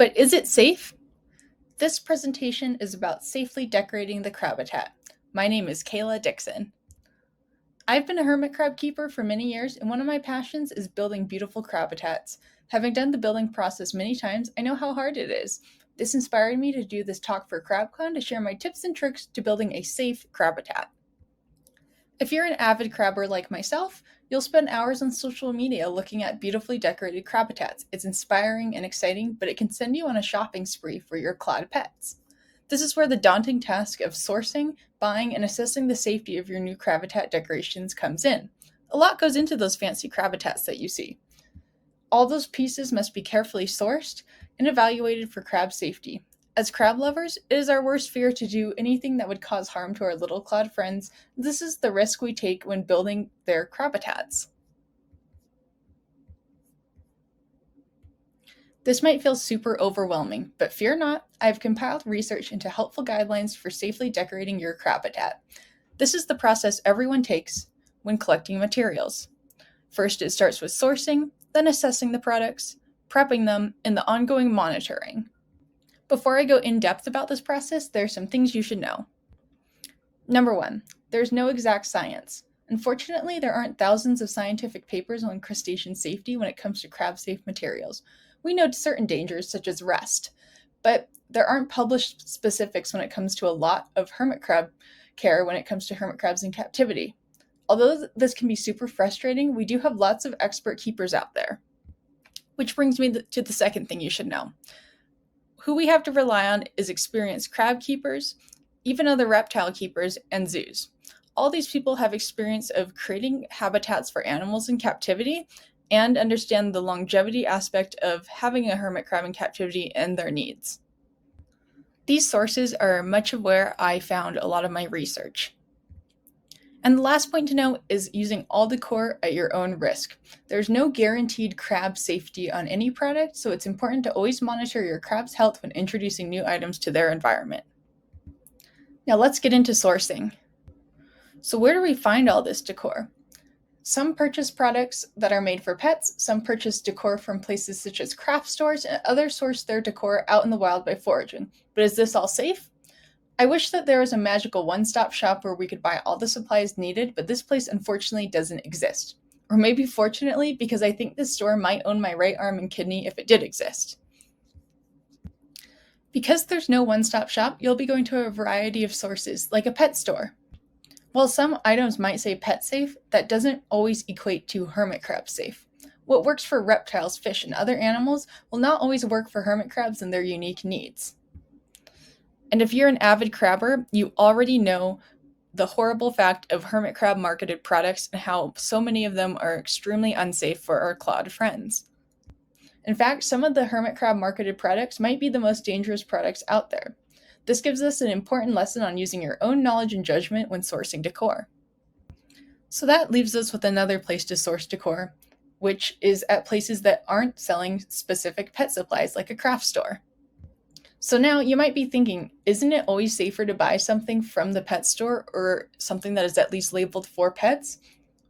But is it safe? This presentation is about safely decorating the Crabitat. My name is Kayla Dixon. I've been a hermit crab keeper for many years, and one of my passions is building beautiful Crabitats. Having done the building process many times, I know how hard it is. This inspired me to do this talk for CrabCon to share my tips and tricks to building a safe Crabitat. If you're an avid crabber like myself, you'll spend hours on social media looking at beautifully decorated Crabitats. It's inspiring and exciting, but it can send you on a shopping spree for your clawed pets. This is where the daunting task of sourcing, buying, and assessing the safety of your new Crabitat decorations comes in. A lot goes into those fancy Crabitats that you see. All those pieces must be carefully sourced and evaluated for crab safety. As crab lovers, it is our worst fear to do anything that would cause harm to our little clawed friends. This is the risk we take when building their Crabitats. This might feel super overwhelming, but fear not, I've compiled research into helpful guidelines for safely decorating your Crabitat. This is the process everyone takes when collecting materials. First, it starts with sourcing, then assessing the products, prepping them, and the ongoing monitoring. Before I go in depth about this process, there are some things you should know. Number 1, there's no exact science. Unfortunately, there aren't thousands of scientific papers on crustacean safety when it comes to crab-safe materials. We know certain dangers, such as rust, but there aren't published specifics when it comes to a lot of hermit crab care when it comes to hermit crabs in captivity. Although this can be super frustrating, we do have lots of expert keepers out there. Which brings me to the second thing you should know. Who we have to rely on is experienced crab keepers, even other reptile keepers, and zoos. All these people have experience of creating habitats for animals in captivity and understand the longevity aspect of having a hermit crab in captivity and their needs. These sources are much of where I found a lot of my research. And the last point to note is using all decor at your own risk. There's no guaranteed crab safety on any product, so it's important to always monitor your crab's health when introducing new items to their environment. Now let's get into sourcing. So where do we find all this decor? Some purchase products that are made for pets, some purchase decor from places such as craft stores, and others source their decor out in the wild by foraging. But is this all safe? I wish that there was a magical one-stop shop where we could buy all the supplies needed, but this place unfortunately doesn't exist. Or maybe fortunately, because I think this store might own my right arm and kidney if it did exist. Because there's no one-stop shop, you'll be going to a variety of sources, like a pet store. While some items might say pet safe, that doesn't always equate to hermit crab safe. What works for reptiles, fish, and other animals will not always work for hermit crabs and their unique needs. And if you're an avid crabber, you already know the horrible fact of hermit crab marketed products and how so many of them are extremely unsafe for our clawed friends. In fact, some of the hermit crab marketed products might be the most dangerous products out there. This gives us an important lesson on using your own knowledge and judgment when sourcing decor. So that leaves us with another place to source decor, which is at places that aren't selling specific pet supplies like a craft store. So now you might be thinking, isn't it always safer to buy something from the pet store or something that is at least labeled for pets?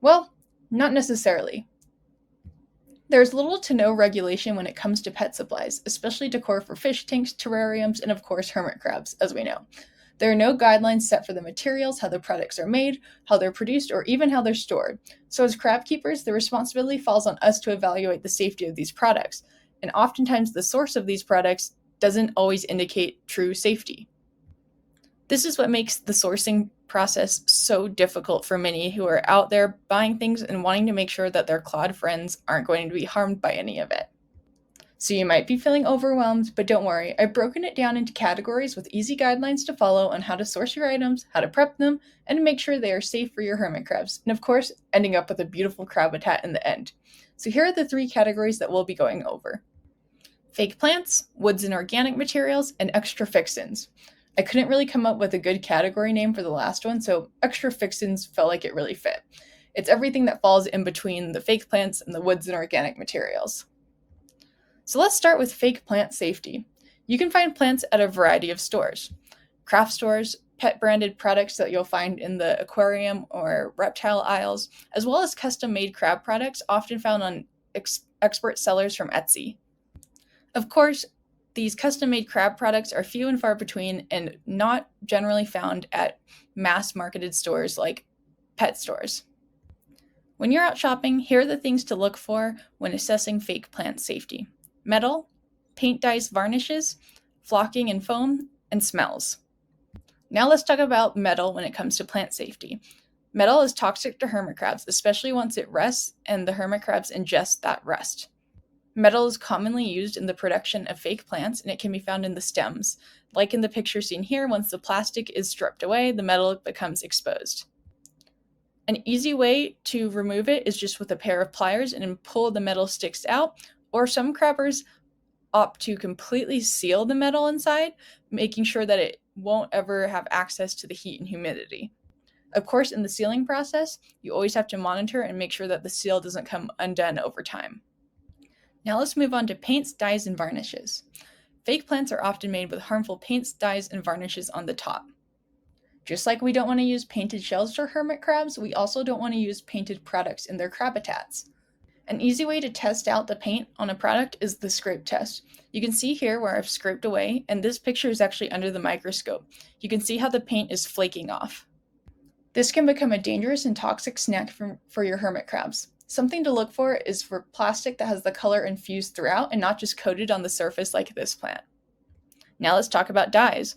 Well, not necessarily. There's little to no regulation when it comes to pet supplies, especially decor for fish tanks, terrariums, and of course hermit crabs, as we know. There are no guidelines set for the materials, how the products are made, how they're produced, or even how they're stored. So as crab keepers, the responsibility falls on us to evaluate the safety of these products. And oftentimes the source of these products doesn't always indicate true safety. This is what makes the sourcing process so difficult for many who are out there buying things and wanting to make sure that their clawed friends aren't going to be harmed by any of it. So you might be feeling overwhelmed, but don't worry, I've broken it down into categories with easy guidelines to follow on how to source your items, how to prep them, and to make sure they are safe for your hermit crabs, and of course, ending up with a beautiful Crabitat in the end. So here are the 3 categories that we'll be going over. Fake plants, woods and organic materials, and extra fixins. I couldn't really come up with a good category name for the last one, so extra fixins felt like it really fit. It's everything that falls in between the fake plants and the woods and organic materials. So let's start with fake plant safety. You can find plants at a variety of stores. Craft stores, pet branded products that you'll find in the aquarium or reptile aisles, as well as custom-made crab products often found on expert sellers from Etsy. Of course, These custom-made crab products are few and far between and not generally found at mass-marketed stores like pet stores. When you're out shopping, here are the things to look for when assessing fake plant safety: metal, paint dyes, varnishes, flocking and foam, and smells. Now let's talk about metal when it comes to plant safety. Metal is toxic to hermit crabs, especially once it rusts and the hermit crabs ingest that rust. Metal is commonly used in the production of fake plants, and it can be found in the stems. Like in the picture seen here, once the plastic is stripped away, the metal becomes exposed. An easy way to remove it is just with a pair of pliers and pull the metal sticks out, or some crabbers opt to completely seal the metal inside, making sure that it won't ever have access to the heat and humidity. Of course, in the sealing process, you always have to monitor and make sure that the seal doesn't come undone over time. Now let's move on to paints, dyes, and varnishes. Fake plants are often made with harmful paints, dyes, and varnishes on the top. Just like we don't want to use painted shells for hermit crabs, we also don't want to use painted products in their crabitats. An easy way to test out the paint on a product is the scrape test. You can see here where I've scraped away, and this picture is actually under the microscope. You can see how the paint is flaking off. This can become a dangerous and toxic snack for your hermit crabs. Something to look for is for plastic that has the color infused throughout and not just coated on the surface like this plant. Now let's talk about dyes.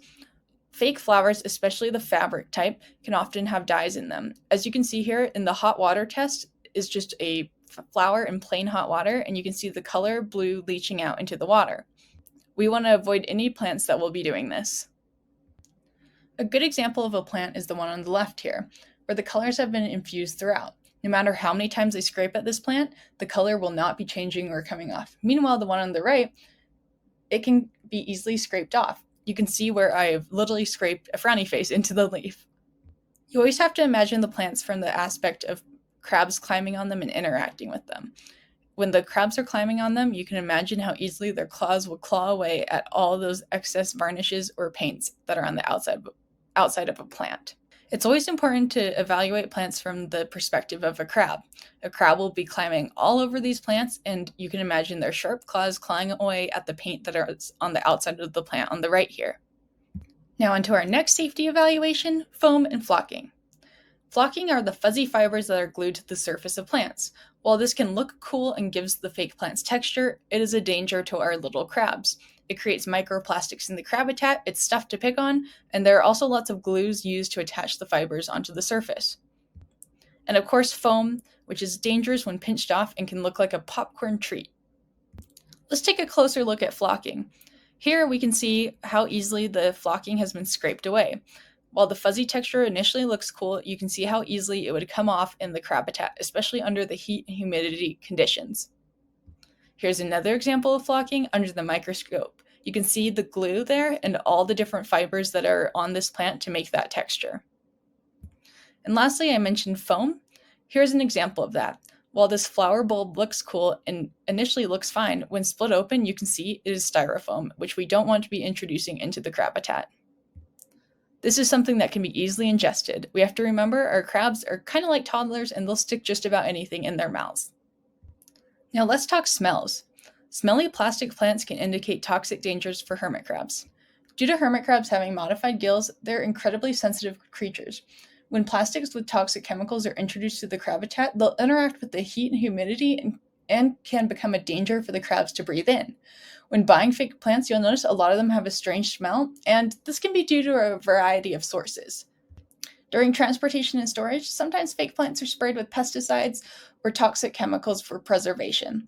Fake flowers, especially the fabric type, can often have dyes in them. As you can see here in the hot water test is just a flower in plain hot water, and you can see the color blue leaching out into the water. We want to avoid any plants that will be doing this. A good example of a plant is the one on the left here, where the colors have been infused throughout. No matter how many times they scrape at this plant, the color will not be changing or coming off. Meanwhile, the one on the right, it can be easily scraped off. You can see where I've literally scraped a frowny face into the leaf. You always have to imagine the plants from the aspect of crabs climbing on them and interacting with them. When the crabs are climbing on them, you can imagine how easily their claws will claw away at all those excess varnishes or paints that are on the outside of a plant. It's always important to evaluate plants from the perspective of a crab. A crab will be climbing all over these plants, and you can imagine their sharp claws clawing away at the paint that is on the outside of the plant on the right here. Now onto our next safety evaluation: foam and flocking. Flocking are the fuzzy fibers that are glued to the surface of plants. While this can look cool and gives the fake plants texture, it is a danger to our little crabs. It creates microplastics in the crabitat, it's stuff to pick on, and there are also lots of glues used to attach the fibers onto the surface. And of course, foam, which is dangerous when pinched off and can look like a popcorn treat. Let's take a closer look at flocking. Here we can see how easily the flocking has been scraped away. While the fuzzy texture initially looks cool, you can see how easily it would come off in the crabitat, especially under the heat and humidity conditions. Here's another example of flocking under the microscope. You can see the glue there and all the different fibers that are on this plant to make that texture. And lastly, I mentioned foam. Here's an example of that. While this flower bulb looks cool and initially looks fine, when split open, you can see it is styrofoam, which we don't want to be introducing into the crabitat. This is something that can be easily ingested. We have to remember our crabs are kind of like toddlers, and they'll stick just about anything in their mouths. Now let's talk smells. Smelly plastic plants can indicate toxic dangers for hermit crabs. Due to hermit crabs having modified gills, they're incredibly sensitive creatures. When plastics with toxic chemicals are introduced to the crabitat, they'll interact with the heat and humidity and can become a danger for the crabs to breathe in. When buying fake plants, you'll notice a lot of them have a strange smell, and this can be due to a variety of sources. During transportation and storage, sometimes fake plants are sprayed with pesticides or toxic chemicals for preservation.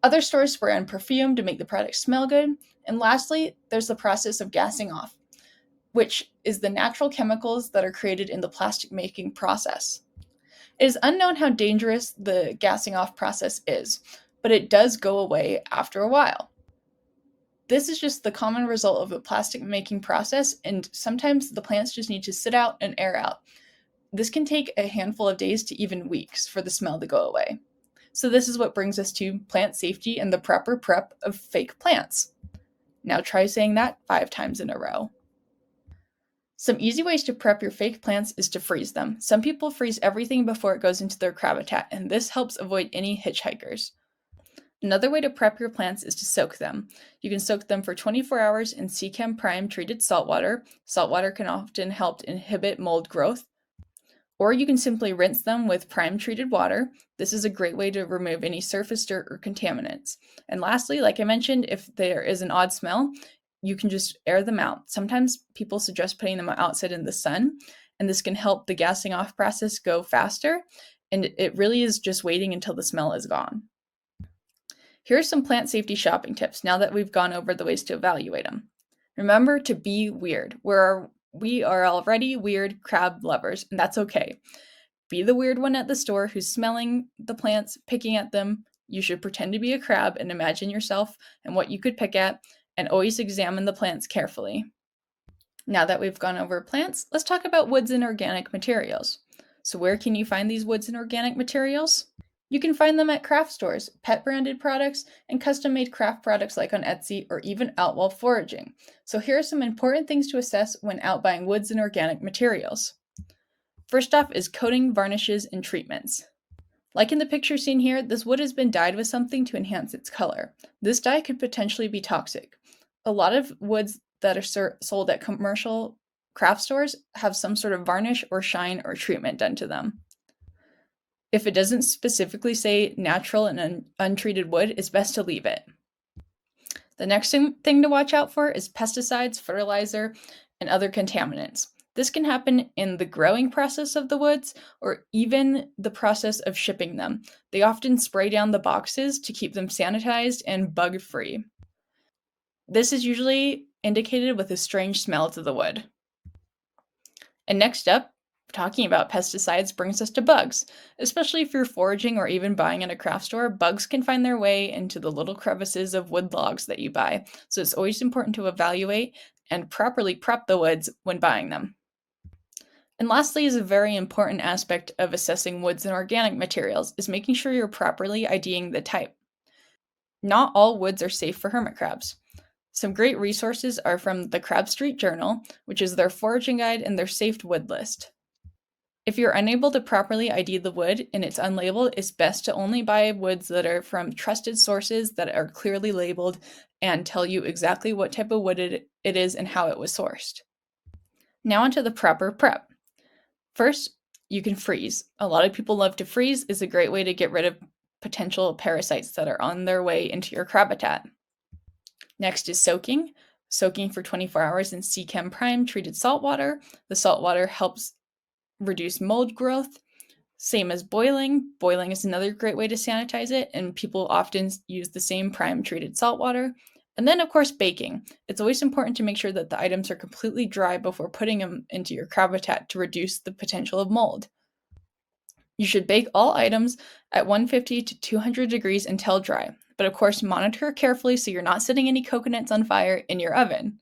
Other stores spray on perfume to make the product smell good. And lastly, there's the process of gassing off, which is the natural chemicals that are created in the plastic making process. It is unknown how dangerous the gassing off process is, but it does go away after a while. This is just the common result of the plastic making process, and sometimes the plants just need to sit out and air out. This can take a handful of days to even weeks for the smell to go away. So this is what brings us to plant safety and the proper prep of fake plants. Now try saying that 5 times in a row. Some easy ways to prep your fake plants is to freeze them. Some people freeze everything before it goes into their crabitat, and this helps avoid any hitchhikers. Another way to prep your plants is to soak them. You can soak them for 24 hours in C-Chem Prime treated salt water. Salt water can often help inhibit mold growth. Or you can simply rinse them with prime treated water. This is a great way to remove any surface dirt or contaminants. And lastly, like I mentioned, if there is an odd smell, you can just air them out. Sometimes people suggest putting them outside in the sun, and this can help the gassing off process go faster. And it really is just waiting until the smell is gone. Here are some plant safety shopping tips now that we've gone over the ways to evaluate them. Remember to be weird. We are already weird crab lovers, and that's okay. Be the weird one at the store who's smelling the plants, picking at them. You should pretend to be a crab and imagine yourself and what you could pick at, and always examine the plants carefully. Now that we've gone over plants, let's talk about woods and organic materials. So where can you find these woods and organic materials? You can find them at craft stores, pet branded products, and custom-made craft products like on Etsy or even out while foraging. So here are some important things to assess when out buying woods and organic materials. First off is coating, varnishes, and treatments. Like in the picture seen here, this wood has been dyed with something to enhance its color. This dye could potentially be toxic. A lot of woods that are sold at commercial craft stores have some sort of varnish or shine or treatment done to them. If it doesn't specifically say natural and untreated wood, it's best to leave it. The next thing to watch out for is pesticides, fertilizer, and other contaminants. This can happen in the growing process of the woods or even the process of shipping them. They often spray down the boxes to keep them sanitized and bug-free. This is usually indicated with a strange smell to the wood. And next up, talking about pesticides brings us to bugs. Especially if you're foraging or even buying at a craft store, bugs can find their way into the little crevices of wood logs that you buy. So it's always important to evaluate and properly prep the woods when buying them. And lastly is a very important aspect of assessing woods and organic materials is making sure you're properly IDing the type. Not all woods are safe for hermit crabs. Some great resources are from the Crab Street Journal, which is their foraging guide and their safe wood list. If you're unable to properly ID the wood and it's unlabeled, it's best to only buy woods that are from trusted sources that are clearly labeled and tell you exactly what type of wood it is and how it was sourced. Now onto the proper prep. First, you can freeze. A lot of people love to freeze. It's a great way to get rid of potential parasites that are on their way into your Crabitat. Next is soaking. Soaking for 24 hours in C-Chem Prime treated salt water. The salt water helps reduce mold growth. Same as boiling. Boiling is another great way to sanitize it, and people often use the same prime treated salt water. And then, of course, baking. It's always important to make sure that the items are completely dry before putting them into your Crabitat to reduce the potential of mold. You should bake all items at 150 to 200 degrees until dry, but of course monitor carefully so you're not setting any coconuts on fire in your oven.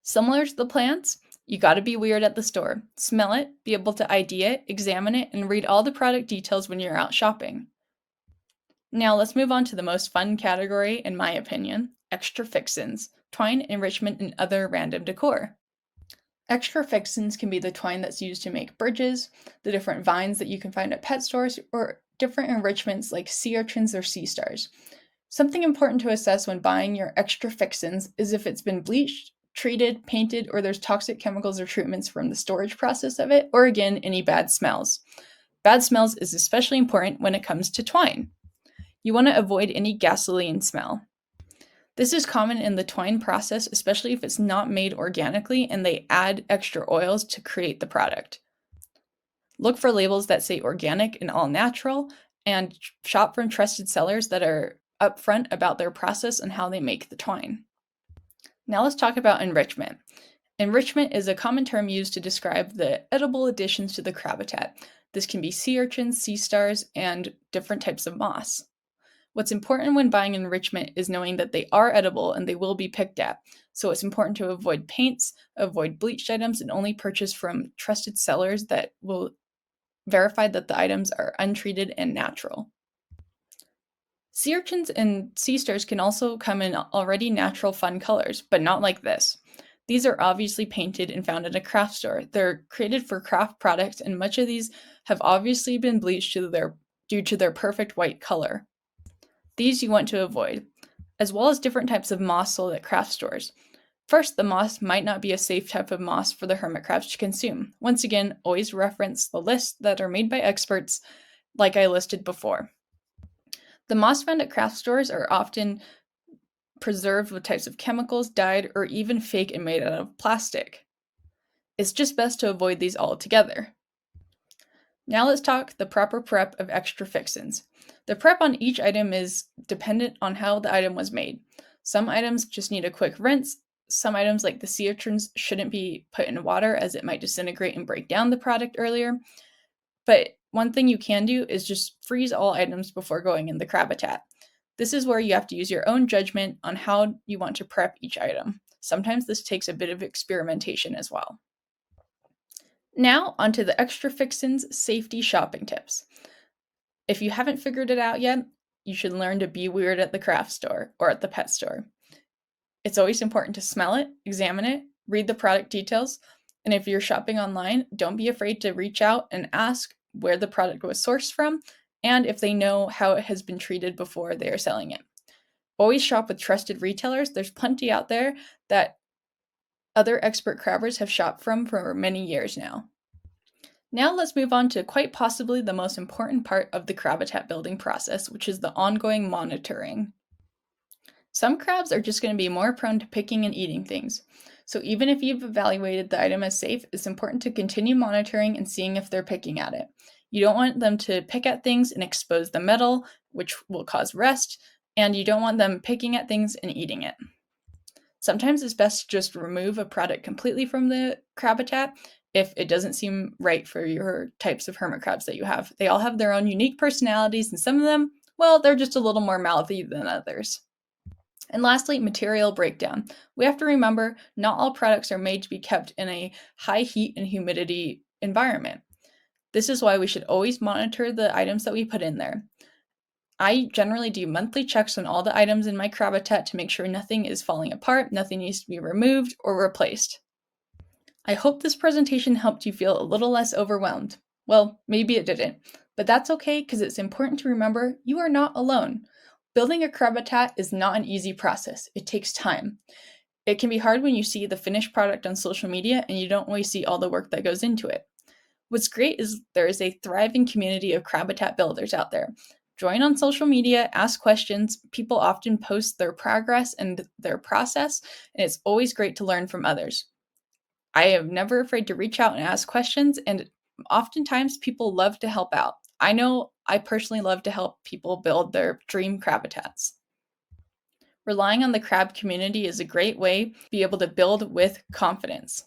Similar to the plants, you gotta be weird at the store. Smell it, be able to ID it, examine it, and read all the product details when you're out shopping. Now let's move on to the most fun category, in my opinion, extra fixins, twine, enrichment, and other random decor. Extra fixins can be the twine that's used to make bridges, the different vines that you can find at pet stores, or different enrichments like sea urchins or sea stars. Something important to assess when buying your extra fixins is if it's been bleached, treated, painted, or there's toxic chemicals or treatments from the storage process of it, or again, any bad smells. Bad smells is especially important when it comes to twine. You want to avoid any gasoline smell. This is common in the twine process, especially if it's not made organically and they add extra oils to create the product. Look for labels that say organic and all natural, and shop from trusted sellers that are upfront about their process and how they make the twine. Now let's talk about enrichment. Enrichment is a common term used to describe the edible additions to the Crabitat. This can be sea urchins, sea stars, and different types of moss. What's important when buying enrichment is knowing that they are edible and they will be picked at. So it's important to avoid paints, avoid bleached items, and only purchase from trusted sellers that will verify that the items are untreated and natural. Sea urchins and sea stars can also come in already natural fun colors, but not like this. These are obviously painted and found at a craft store. They're created for craft products, and much of these have obviously been bleached due to their perfect white color. These you want to avoid, as well as different types of moss sold at craft stores. First, the moss might not be a safe type of moss for the hermit crabs to consume. Once again, always reference the lists that are made by experts like I listed before. The moss found at craft stores are often preserved with types of chemicals, dyed, or even fake and made out of plastic. It's just best to avoid these altogether. Now let's talk the proper prep of extra fixins. The prep on each item is dependent on how the item was made. Some items just need a quick rinse. Some items like the sea urchins shouldn't be put in water as it might disintegrate and break down the product earlier. But one thing you can do is just freeze all items before going in the Crabitat. This is where you have to use your own judgment on how you want to prep each item. Sometimes this takes a bit of experimentation as well. Now, onto the extra fixins safety shopping tips. If you haven't figured it out yet, you should learn to be weird at the craft store or at the pet store. It's always important to smell it, examine it, read the product details, and if you're shopping online, don't be afraid to reach out and ask where the product was sourced from and if they know how it has been treated before they are selling it. Always shop with trusted retailers. There's plenty out there that other expert crabbers have shopped from for many years now. Now let's move on to quite possibly the most important part of the Crabitat building process, which is the ongoing monitoring. Some crabs are just going to be more prone to picking and eating things. So even if you've evaluated the item as safe, it's important to continue monitoring and seeing if they're picking at it. You don't want them to pick at things and expose the metal, which will cause rust, and you don't want them picking at things and eating it. Sometimes it's best to just remove a product completely from the Crabitat if it doesn't seem right for your types of hermit crabs that you have. They all have their own unique personalities, and some of them, well, they're just a little more mouthy than others. And lastly, material breakdown. We have to remember not all products are made to be kept in a high heat and humidity environment. This is why we should always monitor the items that we put in there. I generally do monthly checks on all the items in my Crabitat to make sure nothing is falling apart, nothing needs to be removed or replaced. I hope this presentation helped you feel a little less overwhelmed. Well, maybe it didn't, but that's okay because it's important to remember you are not alone. Building a Crabitat is not an easy process. It takes time. It can be hard when you see the finished product on social media and you don't always see all the work that goes into it. What's great is there is a thriving community of Crabitat builders out there. Join on social media, ask questions. People often post their progress and their process, and it's always great to learn from others. I am never afraid to reach out and ask questions, and oftentimes people love to help out. I know I personally love to help people build their dream Crabitats. Relying on the crab community is a great way to be able to build with confidence.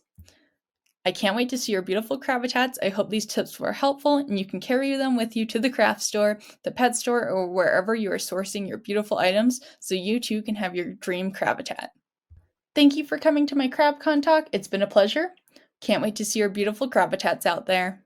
I can't wait to see your beautiful Crabitats. I hope these tips were helpful and you can carry them with you to the craft store, the pet store, or wherever you are sourcing your beautiful items so you too can have your dream Crabitat. Thank you for coming to my CrabCon talk. It's been a pleasure. Can't wait to see your beautiful Crabitats out there.